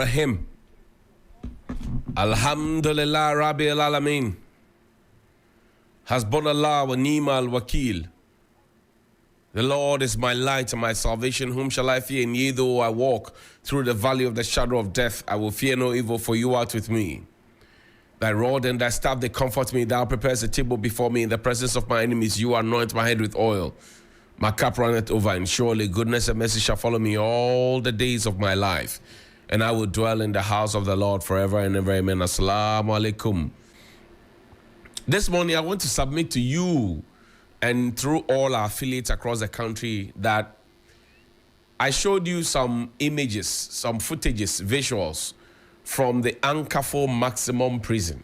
Rahim. Alhamdulillah Rabbil Alameen. Hasbunallah wa ni'mal wakil. The Lord is my light and my salvation. Whom shall I fear? And yea, though I walk through the valley of the shadow of death, I will fear no evil, for you art with me. Thy rod and thy staff, they comfort me. Thou preparest a table before me in the presence of my enemies. You anoint my head with oil. My cup runneth over, and surely goodness and mercy shall follow me all the days of my life. And I will dwell in the house of the Lord forever and ever. Amen. Assalamu alaikum. This morning, I want to submit to you and through all our affiliates across the country that I showed you some images, some footages, visuals from the Ankafo maximum prison.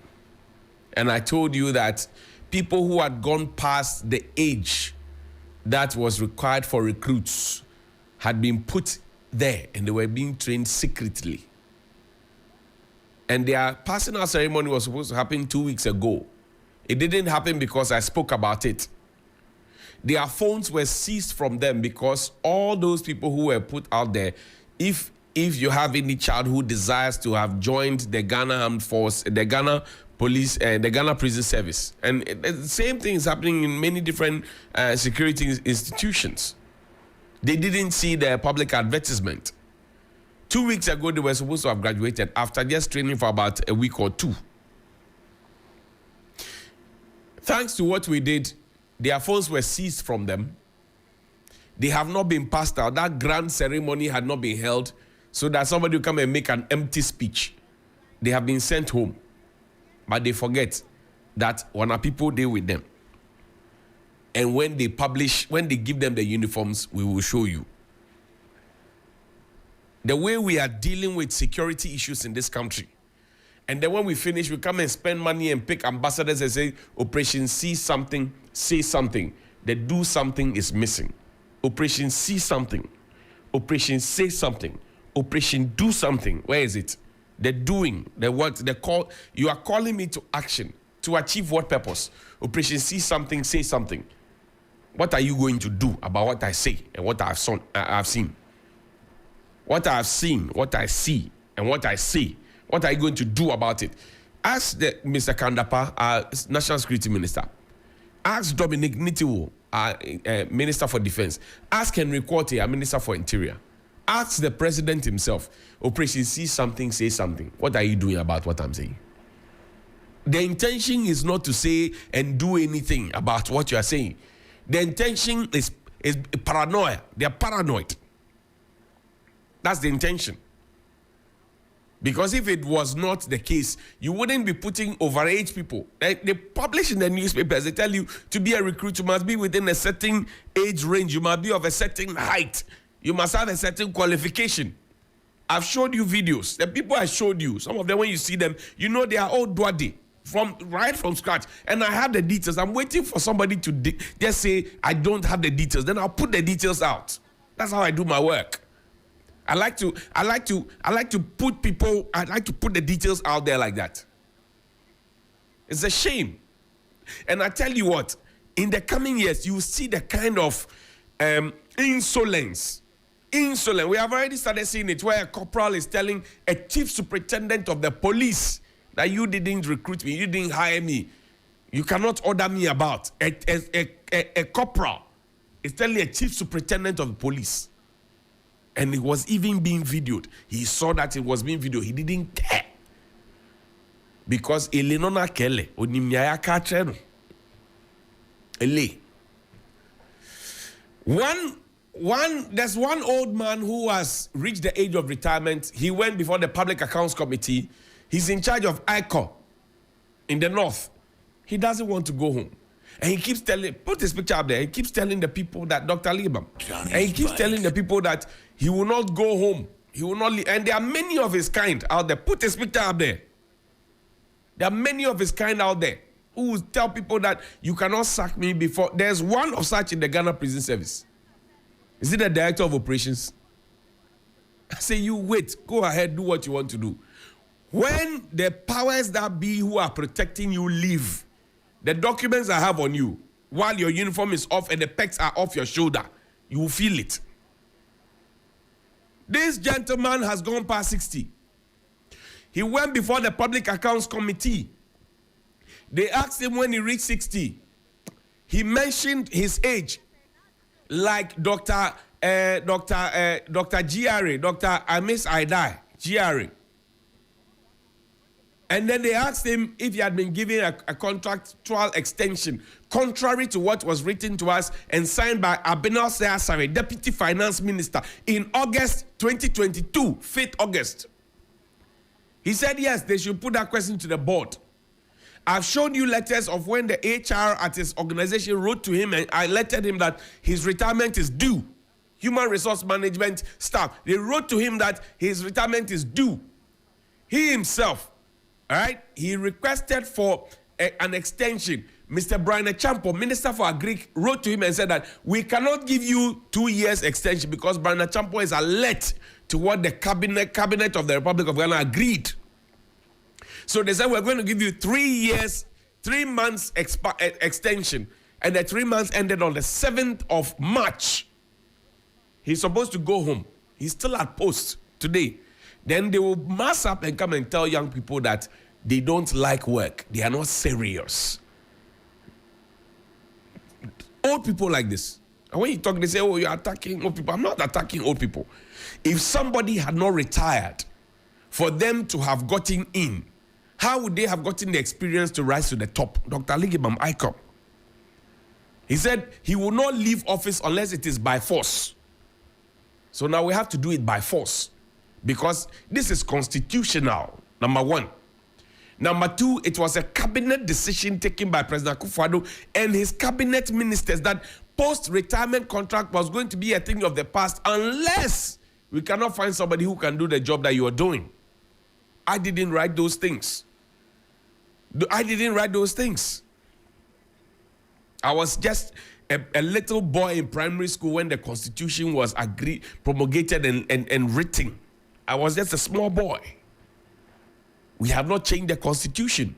And I told you that people who had gone past the age that was required for recruits had been put there and they were being trained secretly. And their passing out ceremony was supposed to happen 2 weeks ago. It didn't happen because I spoke about it. Their phones were seized from them because all those people who were put out there, if you have any child who desires to have joined the Ghana Armed Force, the Ghana Police, and the Ghana Prison Service, and the same thing is happening in many different security institutions. They didn't see the public advertisement. 2 weeks ago, they were supposed to have graduated after just training for about a week or two. Thanks to what we did, their phones were seized from them. They have not been passed out. That grand ceremony had not been held so that somebody will come and make an empty speech. They have been sent home. But they forget that when our people deal with them. And when they give them the uniforms, we will show you. The way we are dealing with security issues in this country. And then when we finish, we come and spend money and pick ambassadors and say, Operation see something, say something. The do something is missing. Operation see something. Operation say something. Operation do something. Where is it? The doing, the what, the call. You are calling me to action. To achieve what purpose? Operation see something, say something. What are you going to do about what I say and what I have seen? What I have seen, what I see, and what I say. What are you going to do about it? Ask Mr. Kandapa, our National Security Minister. Ask Dominic Nitiwo, our Minister for Defense. Ask Henry Quartey, our Minister for Interior. Ask the President himself. Operation see something, say something. What are you doing about what I'm saying? The intention is not to say and do anything about what you are saying. The intention is paranoia. They are paranoid. That's the intention. Because if it was not the case, you wouldn't be putting overage people. They publish in the newspapers, they tell you to be a recruit, you must be within a certain age range, you must be of a certain height, you must have a certain qualification. I've showed you videos. The people I showed you, some of them when you see them, you know they are all dwadi, right from scratch. And I have the details. I'm waiting for somebody to just say, I don't have the details. Then I'll put the details out. That's how I do my work. I like to put the details out there like that. It's a shame. And I tell you what, in the coming years, you will see the kind of insolence. We have already started seeing it where a corporal is telling a chief superintendent of the police that you didn't recruit me, you didn't hire me, you cannot order me about. A corporal is telling a chief superintendent of the police. And it was even being videoed. He saw that it was being videoed. He didn't care. Because Elenona Kele, Onimyaya Kachero. Ele. There's one old man who has reached the age of retirement. He went before the Public Accounts Committee. He's in charge of ICO in the north. He doesn't want to go home. And he keeps telling, put his picture up there, he keeps telling the people that Dr. Libam, and he keeps telling the people that he will not go home. He will not leave. And there are many of his kind out there. Put his picture up there. There are many of his kind out there who will tell people that you cannot sack me before. There's one of such in the Ghana Prison Service. Is it the director of operations? I say, you wait, go ahead, do what you want to do. When the powers that be who are protecting you leave, the documents I have on you, while your uniform is off and the pegs are off your shoulder, you will feel it. This gentleman has gone past 60. He went before the Public Accounts Committee. They asked him when he reached 60. He mentioned his age, like Dr. GRA, Dr. Amis Aidai, GRA. And then they asked him if he had been given a contractual extension, contrary to what was written to us and signed by Abinal Seasare, Deputy Finance Minister, in August 2022, 5th August. He said, yes, they should put that question to the board. I've shown you letters of when the HR at his organization wrote to him and I alerted him that his retirement is due. Human Resource Management staff, they wrote to him that his retirement is due. He himself, all right, he requested for an extension. Mr. Brian Champo, Minister for Agri, wrote to him and said that we cannot give you 2 years extension because Brian Champo is alert to what the cabinet of the Republic of Ghana agreed. So they said we're going to give you 3 years, 3 months extension. And the 3 months ended on the 7th of March. He's supposed to go home. He's still at post today. Then they will mass up and come and tell young people that they don't like work. They are not serious. Old people like this. And when you talk, they say, oh, you're attacking old people. I'm not attacking old people. If somebody had not retired for them to have gotten in, how would they have gotten the experience to rise to the top? Dr. Ligibam Icom. He said he will not leave office unless it is by force. So now we have to do it by force because this is constitutional, number one. Number two, it was a cabinet decision taken by President Akufo-Addo and his cabinet ministers that post-retirement contract was going to be a thing of the past unless we cannot find somebody who can do the job that you are doing. I didn't write those things. I didn't write those things. I was just a little boy in primary school when the Constitution was promulgated and written. I was just a small boy. We have not changed the Constitution.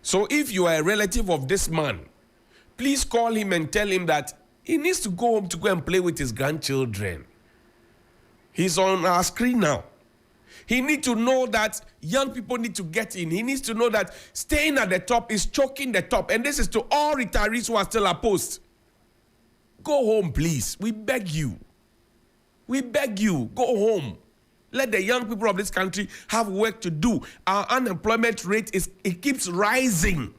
So if you are a relative of this man, please call him and tell him that he needs to go home to go and play with his grandchildren. He's on our screen now. He needs to know that young people need to get in. He needs to know that staying at the top is choking the top. And this is to all retirees who are still at post. Go home, please. We beg you. We beg you. Go home. Let the young people of this country have work to do. Our unemployment rate it keeps rising.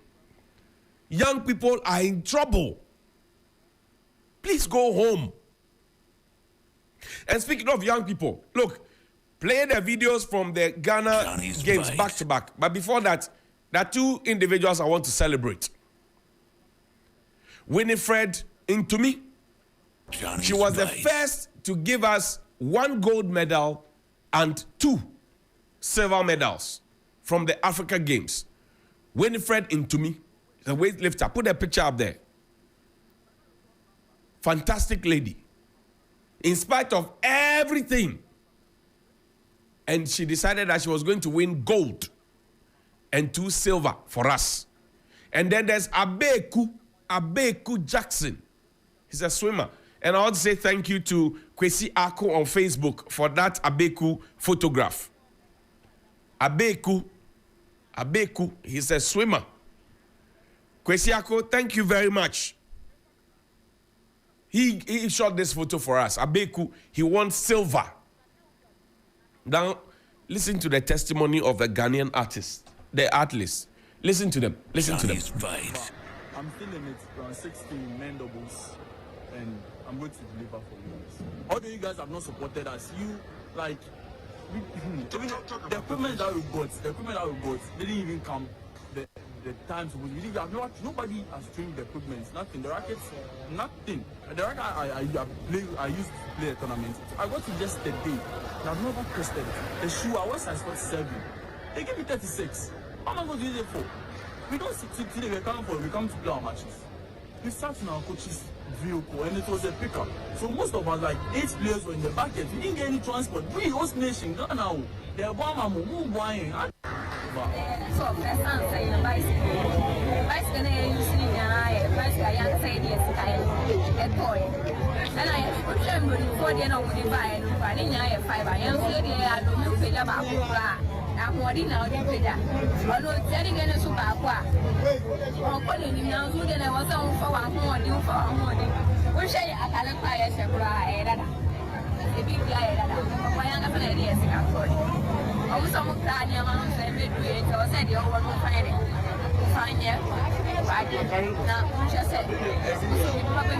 Young people are in trouble. Please go home. And speaking of young people, look, play the videos from the Ghana games back to back. But before that, there are two individuals I want to celebrate. Winifred Ntumi. She was the first to give us 1 gold medal and 2 silver medals from the Africa Games. Winifred Ntumi, the weightlifter. Put a picture up there. Fantastic lady. In spite of everything. And she decided that she was going to win gold and 2 silver for us. And then there's Abeku Jackson. He's a swimmer. And I want to say thank you to Kwesi Ako on Facebook for that Abeku photograph. Abeku, he's a swimmer. Kwesi Ako, thank you very much. He shot this photo for us. Abeku, he won silver. Now, listen to the testimony of the Ghanaian artist, the artist. Listen to them. Listen to them. I'm feeling it around 16 men doubles, and I'm going to deliver for you guys. Although you guys have not supported us, the equipment that we got didn't even come. The times we really have nobody has trained the equipment, nothing. The rackets, nothing. The racket I used to play a tournament. I got to just a day. I've never tested it. The shoe I was size 47. They gave me 36. How am I going to use it for? We don't sit today. We come to play our matches. We sat in our coach's vehicle and it was a pickup. So most of us, like 8 players, were in the bucket. We didn't get any transport. We host nation, not now. They're buying. So, first answer in a bicycle. Bicycle, usually, I young say yes, a toy. And I put them before the end of the buy, and I 5. I am here, I don't know about I'm holding out the picture. Although telling any super aqua. I'm calling him now, so then I was on for one morning for a morning. We say I can't buy a separate. A big guy, my younger friend is a country. I was some plan, your mom said, or said you want to find it. Find it. Now, she said, probably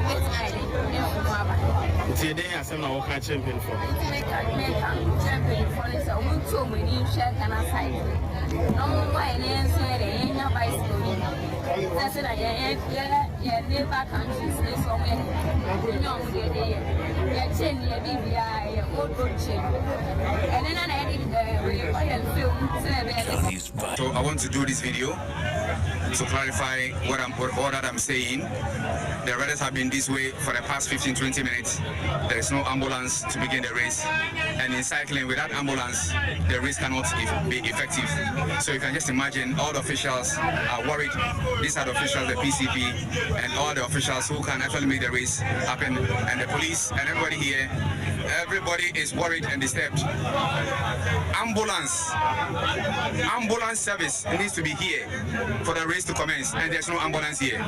Today, I said, I'm a champion for champion for this. I want to win you, share can I say? No more by any answer, ain't no bicycle. That's it, yeah, neighbor countries, this or when you know, yeah, chain, yeah, BBI, old road chain. And then I edit the film. So I want to do this video to clarify what that I'm saying. The riders have been this way for the past 15-20 minutes. There is no ambulance to begin the race, and in cycling without ambulance, the race cannot be effective. So you can just imagine all the officials are worried. These are the officials, the PCP, and all the officials who can actually make the race happen, and the police and everybody here. Everybody is worried and disturbed. Ambulance service needs to be here for the race to commence, and there's no ambulance here.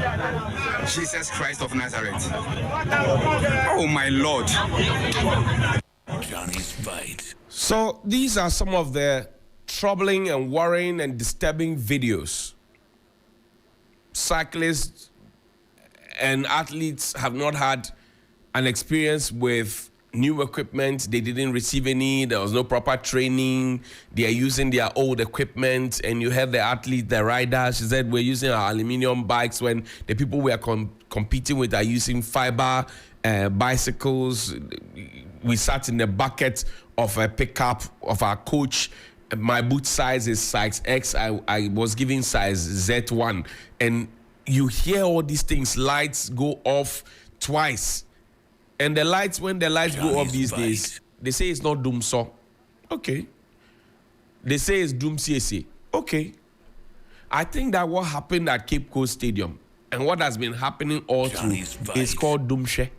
Jesus Christ of Nazareth. Oh my Lord. Johnny's Bite. So these are some of the troubling and worrying and disturbing videos. Cyclists and athletes have not had an experience with new equipment. They didn't receive any. There was no proper training. They are using their old equipment. And you have the athlete, the rider. She said, we're using our aluminium bikes when the people we are competing with are using fiber bicycles. We sat in the bucket of a pickup of our coach. My boot size is size X. I was given size Z1. And you hear all these things. Lights go off twice. And the lights, when the lights go off these days, they say it's not Dumsor. Okay. They say it's Dumsor. Okay. I think that what happened at Cape Coast Stadium and what has been happening all through is called Dumsor.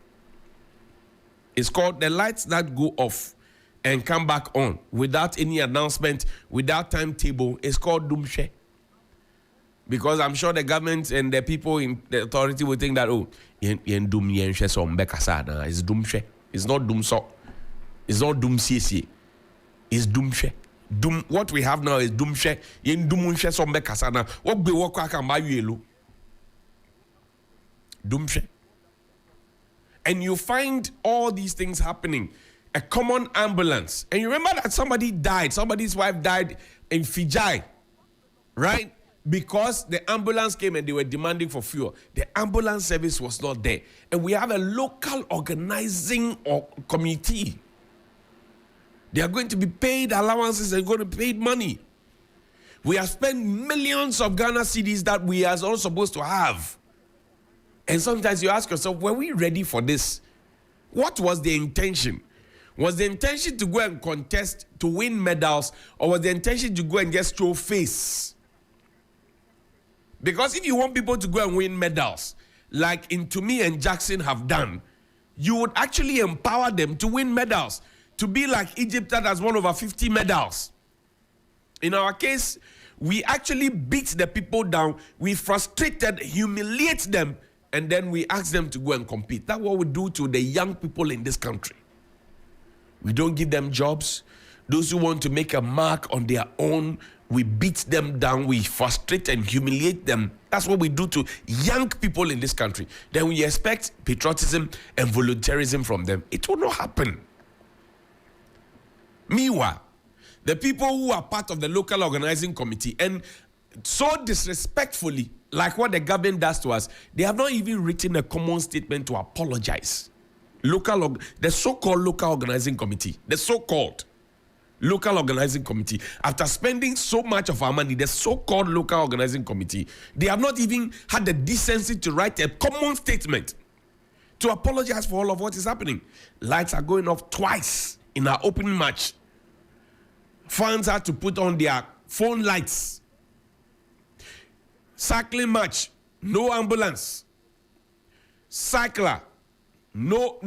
It's called the lights that go off and come back on without any announcement, without timetable. It's called Dumsor. Because I'm sure the government and the people in the authority will think that, oh, it's Dumsor. It's not Dumsor. It's not Dumsor. It's Dumsor. What we have now is Dumsor. What be work I can buy you? Dumsor. And you find all these things happening. A common ambulance. And you remember that somebody died. Somebody's wife died in Fiji. Right? Because the ambulance came and they were demanding for fuel. The ambulance service was not there. And we have a local organizing committee. They are going to be paid allowances and going to be paid money. We have spent millions of Ghana cedis that we are all supposed to have. And sometimes you ask yourself, were we ready for this? What was the intention? Was the intention to go and contest to win medals, or was the intention to go and just show face? Because if you want people to go and win medals, like Intumi and Jackson have done, you would actually empower them to win medals, to be like Egypt that has won over 50 medals. In our case, we actually beat the people down, we frustrated, humiliate them, and then we ask them to go and compete. That's what we do to the young people in this country. We don't give them jobs. Those who want to make a mark on their own, we beat them down, we frustrate and humiliate them. That's what we do to young people in this country. Then we expect patriotism and volunteerism from them. It will not happen. Meanwhile, the people who are part of the local organizing committee, and so disrespectfully, like what the government does to us, they have not even written a common statement to apologize. The so-called local organizing committee, the so-called local organizing committee, after spending so much of our money, the so-called local organizing committee, they have not even had the decency to write a common statement to apologize for all of what is happening. Lights are going off twice in our opening match. Fans had to put on their phone lights. Cycling match, no ambulance. Cycler, no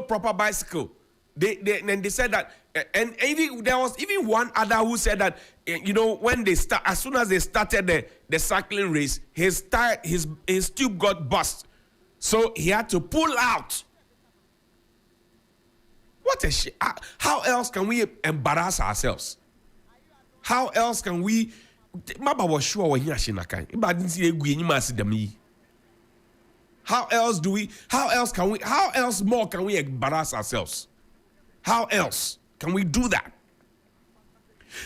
proper bicycle. They said that, and even there was even one other who said that you know, when they start, as soon as they started the cycling race, his tube got burst. So he had to pull out. What a shit. How else can we embarrass ourselves? How else can we? Maba was sure when he ashinakai. How else how else more can we embarrass ourselves? How else can we do that?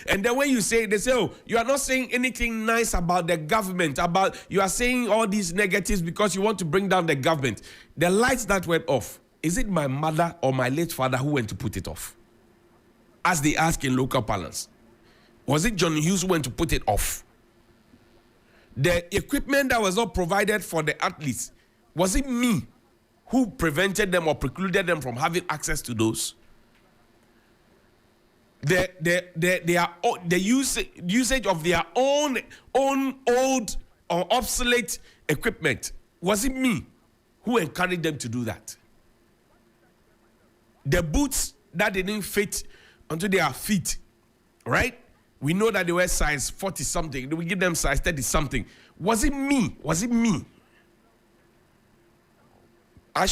And then when you say, they say, oh, you are not saying anything nice about the government, you are saying all these negatives because you want to bring down the government. The lights that went off, is it my mother or my late father who went to put it off? As they ask in local parlance. Was it John Hughes who went to put it off? The equipment that was not provided for the athletes, was it me who prevented them or precluded them from having access to those? The usage of their own old or obsolete equipment, was it me who encouraged them to do that? The boots that didn't fit onto their feet, right? We know that they were size 40 something. We give them size 30 something. Was it me? Was it me? I